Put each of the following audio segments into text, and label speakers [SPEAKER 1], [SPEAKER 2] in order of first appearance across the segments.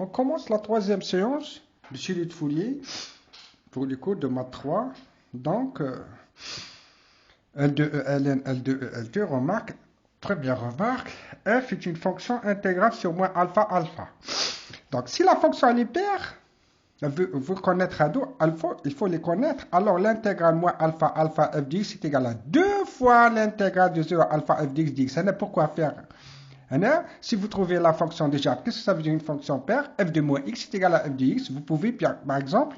[SPEAKER 1] On commence la troisième séance de Chély Foulier pour les cours de maths 3. Donc, L2, ELN, L2, EL2, remarque, première remarque, f est une fonction intégrale sur moins alpha, alpha. Donc, si la fonction elle est paire, vous connaître à deux, alpha, il faut les connaître. Alors, l'intégrale moins alpha, alpha, f de x est égal à 2 fois l'intégrale de 0 alpha, f de x dx. Ça n'est pourquoi faire. Si vous trouvez la fonction déjà, qu'est-ce que ça veut dire une fonction paire? F de moins x est égal à f de x. Vous pouvez, par exemple,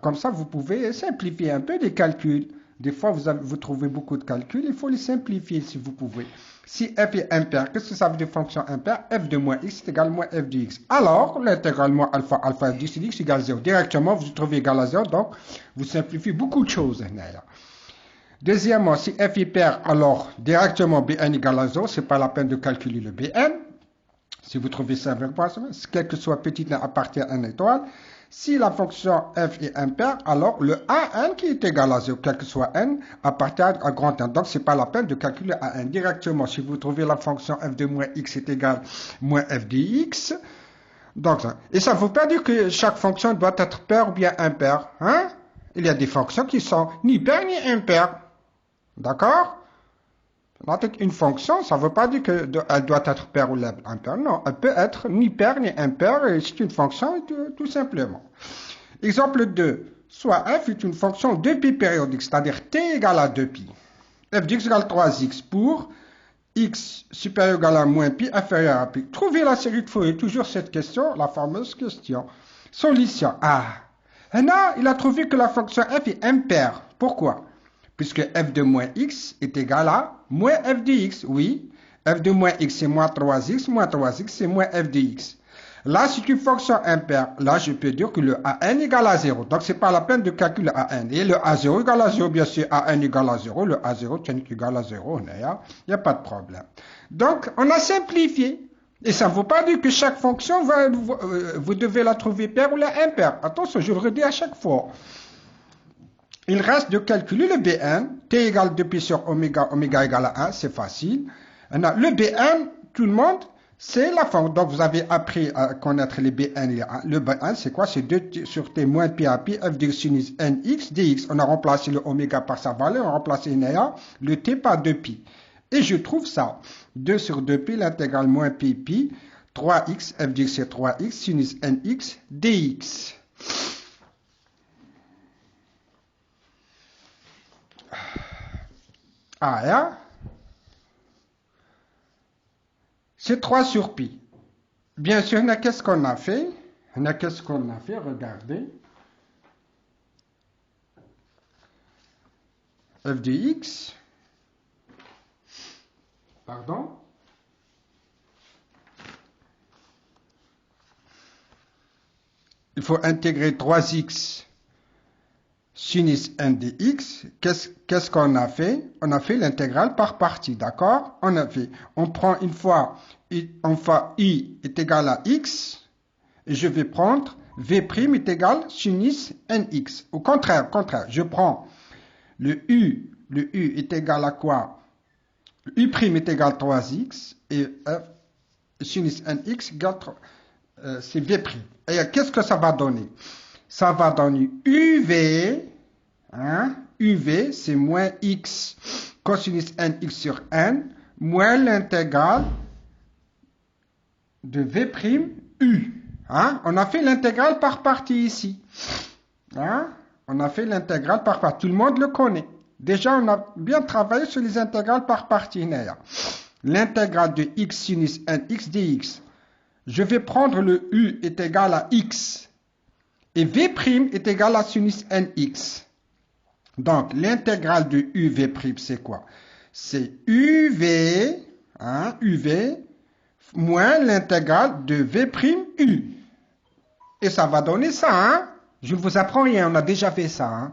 [SPEAKER 1] comme ça, vous pouvez simplifier un peu les calculs. Des fois, vous trouvez beaucoup de calculs, il faut les simplifier si vous pouvez. Si f est impair, qu'est-ce que ça veut dire fonction impaire? F de moins x est égal à moins f de x. Alors, l'intégrale moins alpha, alpha f de x est égal à 0. Directement, vous trouvez égal à 0, donc vous simplifiez beaucoup de choses. Deuxièmement, si f est pair, alors directement Bn égale à 0, ce n'est pas la peine de calculer le Bn. Si vous trouvez ça, quel que soit petit n appartient à une étoile. Si la fonction f est impaire, alors le an qui est égal à 0, quel que soit n, appartient à grand n. Donc, ce n'est pas la peine de calculer an directement. Si vous trouvez la fonction f de moins x est égal à moins f de x, donc, et ça ne veut pas dire que chaque fonction doit être paire ou bien impaire. Il y a des fonctions qui sont ni paires ni impaires. D'accord? Une fonction, ça ne veut pas dire qu'elle doit être paire ou impaire. Non, elle peut être ni paire ni impaire et c'est une fonction tout simplement. Exemple 2. Soit f est une fonction 2π périodique, c'est-à-dire t égale à 2π. F de x égale 3x pour x supérieur ou égal à moins π inférieur à π. Trouvez la série de Fourier, toujours cette question, la fameuse question. Solution A. Là, il a trouvé que la fonction f est impaire. Pourquoi? Puisque f de moins x est égal à moins f de x. Oui, f de moins x c'est moins 3x c'est moins f de x. Là, c'est une fonction impaire. Là, je peux dire que le an égale à 0. Donc, ce n'est pas la peine de calculer an. Et le a0 égale à 0, bien sûr, an égale à 0. Le a0 tient égal à 0. Il n'y a pas de problème. Donc, on a simplifié. Et ça ne veut pas dire que chaque fonction, vous devez la trouver paire ou la impaire. Attention, je le redis à chaque fois. Il reste de calculer le Bn, t égale 2π sur oméga, oméga égale à 1, c'est facile. Le Bn, tout le monde, c'est la fonction. Donc, vous avez appris à connaître les Bn. Le Bn, c'est quoi? C'est 2 sur t moins π à π, f de sinus nx dx. On a remplacé le oméga par sa valeur, on a remplacé le t par 2π. Et je trouve ça. 2 sur 2π, l'intégrale moins π, 3x, f de x c'est 3x, sinus nx dx. C'est 3 sur pi. Bien sûr, qu'est-ce qu'on a fait? Regardez. F de x. Pardon. Il faut intégrer 3x sinus n dx. Qu'est-ce qu'on a fait? On a fait l'intégrale par partie, d'accord? On prend une fois, i est égal à x, et je vais prendre v' est égal sinus nx. Au contraire, je prends le u est égal à quoi? U' est égal à 3x, et sinus nx égale c'est v'. Et qu'est-ce que ça va donner? Ça va donner uv, uv c'est moins x cosinus nx sur n, moins l'intégrale de v' u. On a fait l'intégrale par partie ici. On a fait l'intégrale par partie. Tout le monde le connaît. Déjà, on a bien travaillé sur les intégrales par partie. L'intégrale de x sinus nx dx. Je vais prendre le u est égal à x. Et v' est égal à sinus nx. Donc, l'intégrale de uv' c'est quoi? C'est uv, uv, moins l'intégrale de v' u. Et ça va donner ça, Je ne vous apprends rien, on a déjà fait ça,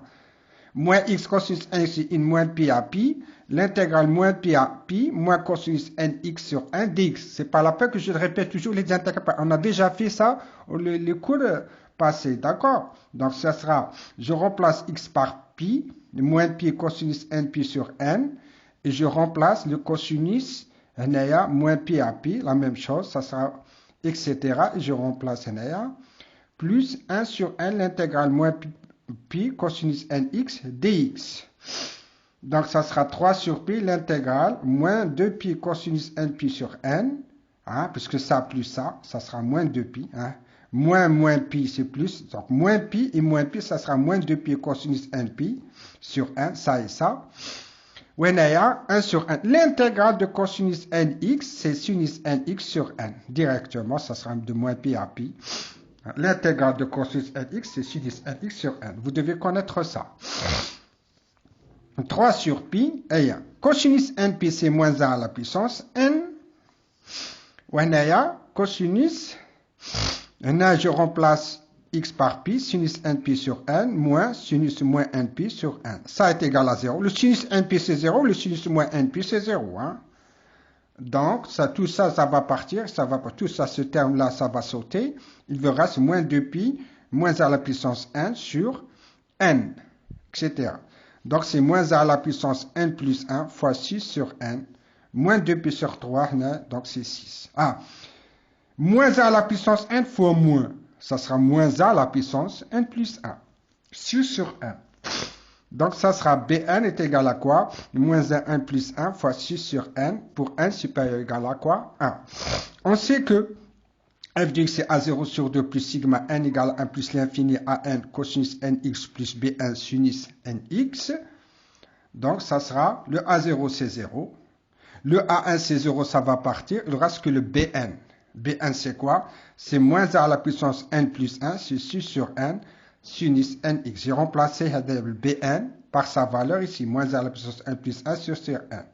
[SPEAKER 1] Moins x cosinus nx in moins pi à pi, l'intégrale moins pi à pi, moins cosinus nx sur 1 dx. C'est pas la peine que je répète toujours les intégrales. On a déjà fait ça, les cours passés, d'accord? Donc, ça sera, je remplace x par pi, moins pi cosinus n pi sur n, et je remplace le cosinus moins pi à pi, la même chose, ça sera etc. Et je remplace NA, plus 1 sur n, l'intégrale moins pi cosinus nx dx. Donc, ça sera 3 sur pi, l'intégrale, moins 2 pi cosinus npi sur n, hein, puisque ça plus ça sera moins 2 pi. Hein. Moins pi, c'est plus. Donc, moins pi et moins pi, ça sera moins 2 pi cosinus npi sur n, ça et ça. Wenaya, 1 sur n. L'intégrale de cosinus nx, c'est sinus nx sur n. Directement, ça sera de moins pi à pi. L'intégrale de cosinus nx, c'est sinus nx sur n. Vous devez connaître ça. 3 sur pi, et 1. Cosinus np, c'est moins 1 à la puissance n. Wenaya, cosinus, là, je remplace x par pi, sinus np sur n, moins sinus moins np sur n. Ça est égal à 0. Le sinus np, c'est 0. Le sinus moins np, c'est 0. Hein. Donc, ça, tout ça, ça va partir. Ça va, tout ça, ce terme-là, ça va sauter. Il me reste moins 2pi, moins à la puissance n sur n, etc. Donc, c'est moins à la puissance n plus 1 fois 6 sur n. Moins 2pi sur 3, donc c'est 6. Ah, moins à la puissance n fois moins. Ça sera moins a à la puissance n plus 1. 6 sur 1. Donc, ça sera Bn est égal à quoi? Moins 1 plus 1 fois 6 sur n pour n supérieur égal à quoi? 1. On sait que f de x c'est a0 sur 2 plus sigma n égale 1 plus l'infini à n cosinus nx plus Bn sinus nx. Donc, ça sera le a0 c'est 0. Le a1 c'est 0, ça va partir. Il ne reste que le Bn. Bn, c'est quoi? C'est moins a à la puissance n plus 1, c'est 6 sur n, sinus nx. J'ai remplacé le Bn par sa valeur ici, moins a à la puissance n plus 1 sur n.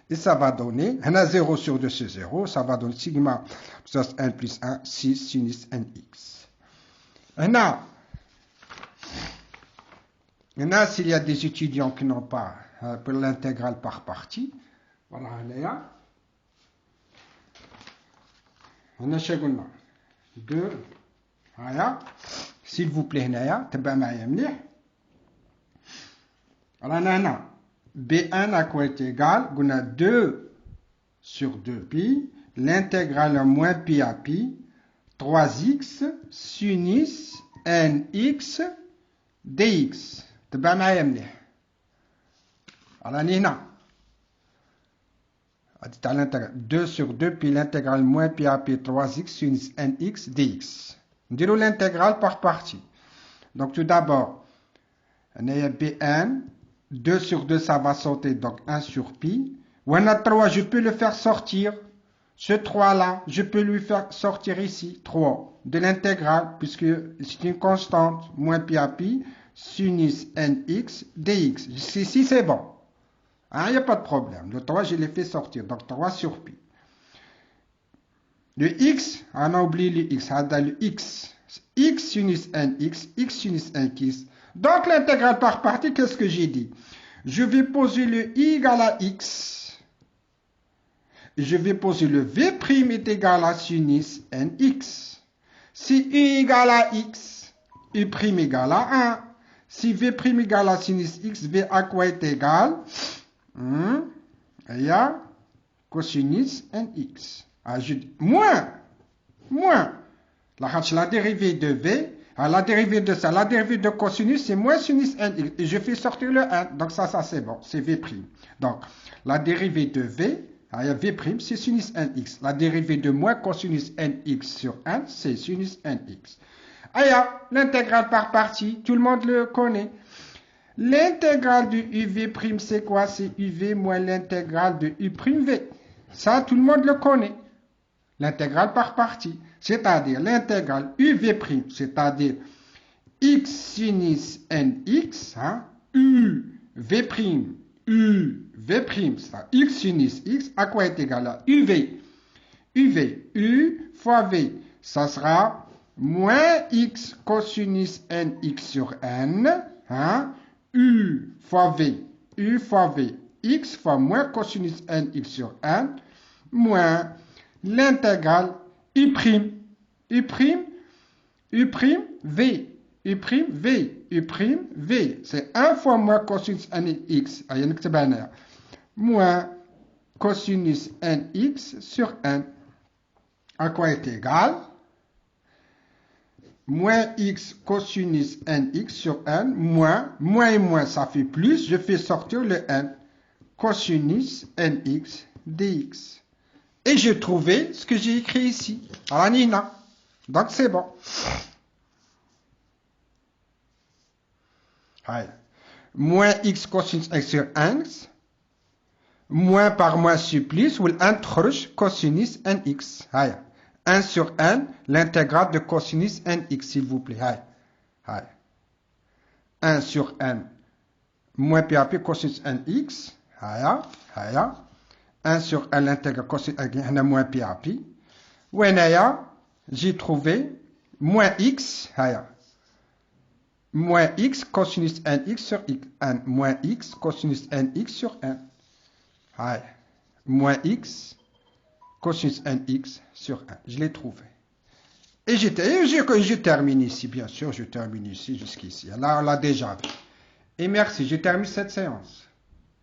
[SPEAKER 1] Et ça va donner, on a 0 sur 2, c'est 0, ça va donner sigma puissance n plus 1, 6 sinus nx. Maintenant, s'il y a des étudiants qui n'ont pas pour l'intégrale par partie, voilà, Léa. On a شغلنا 2 هيا s'il vous plaît هنايا تبع معايا مليح رانا هنا B1 à quoi est égal قلنا 2 sur 2 pi l'intégrale moins pi à pi 3x sinus nx dx تبع معايا مليح راني هنا 2 sur 2 puis l'intégrale moins pi à pi 3x sinus nx dx. On dirait l'intégrale par partie. Donc tout d'abord, on a Bn, 2 sur 2 ça va sauter, donc 1 sur pi. Ou on a 3, je peux le faire sortir. Ce 3 là, je peux lui faire sortir ici, 3, de l'intégrale, puisque c'est une constante, moins pi à pi, sinus nx dx. Ici c'est bon. Il n'y a pas de problème. Le 3, je l'ai fait sortir. Donc, 3 sur pi. Le x, on a oublié le x. On a le x. X sinus nx, x sinus nx. Donc, l'intégrale par partie, qu'est-ce que j'ai dit? Je vais poser le i égal à x. Je vais poser le v' est égal à sinus nx. Si i égale à x, i' égale à 1. Si v' égale à sinus x, v à quoi est égal? Il y a cosinus nx. Moins. La dérivée de v, la dérivée de ça, la dérivée de cosinus, c'est moins sinus nx. Et je fais sortir le 1. Donc ça c'est bon, c'est v'. Donc, la dérivée de v, il y a v', c'est sinus nx. La dérivée de moins cosinus nx sur 1, c'est sinus nx. L'intégrale par partie, tout le monde le connaît. L'intégrale de uv', c'est quoi? C'est uv moins l'intégrale de u'v. Ça, tout le monde le connaît. L'intégrale par partie. C'est-à-dire l'intégrale uv', c'est-à-dire x sinus nx, hein, uv', c'est-à-dire x sinus x, à quoi est égal à uv? U fois v, ça sera moins x cosinus nx sur n, hein, U fois V, x fois moins cosinus nx sur n, moins l'intégrale U', V, c'est 1 fois moins cosinus nx, moins cosinus nx sur n. à quoi est égal moins x cosinus nx sur n, moins et moins, ça fait plus. Je fais sortir le n. Cosinus nx dx. Et j'ai trouvé ce que j'ai écrit ici, à la Nina. Donc c'est bon. Allez. Moins x cosinus x sur x, moins par moins supplice, ou l'intruche cosinus nx. Allez. 1 sur n, l'intégrale de cosinus nx, s'il vous plaît. Allez. Allez. 1 sur n, moins p à p cosinus nx. Allez. Allez. 1 sur n, l'intégrale cosinus nx, moins p à p. Ou j'ai trouvé moins x. Allez. Moins x cosinus nx sur n. Moins x cosinus nx sur n. Allez. Moins x cosinus nx sur 1. Je l'ai trouvé. Et je termine ici, bien sûr, je termine ici jusqu'ici. Là, on l'a déjà vu. Et merci, je termine cette séance.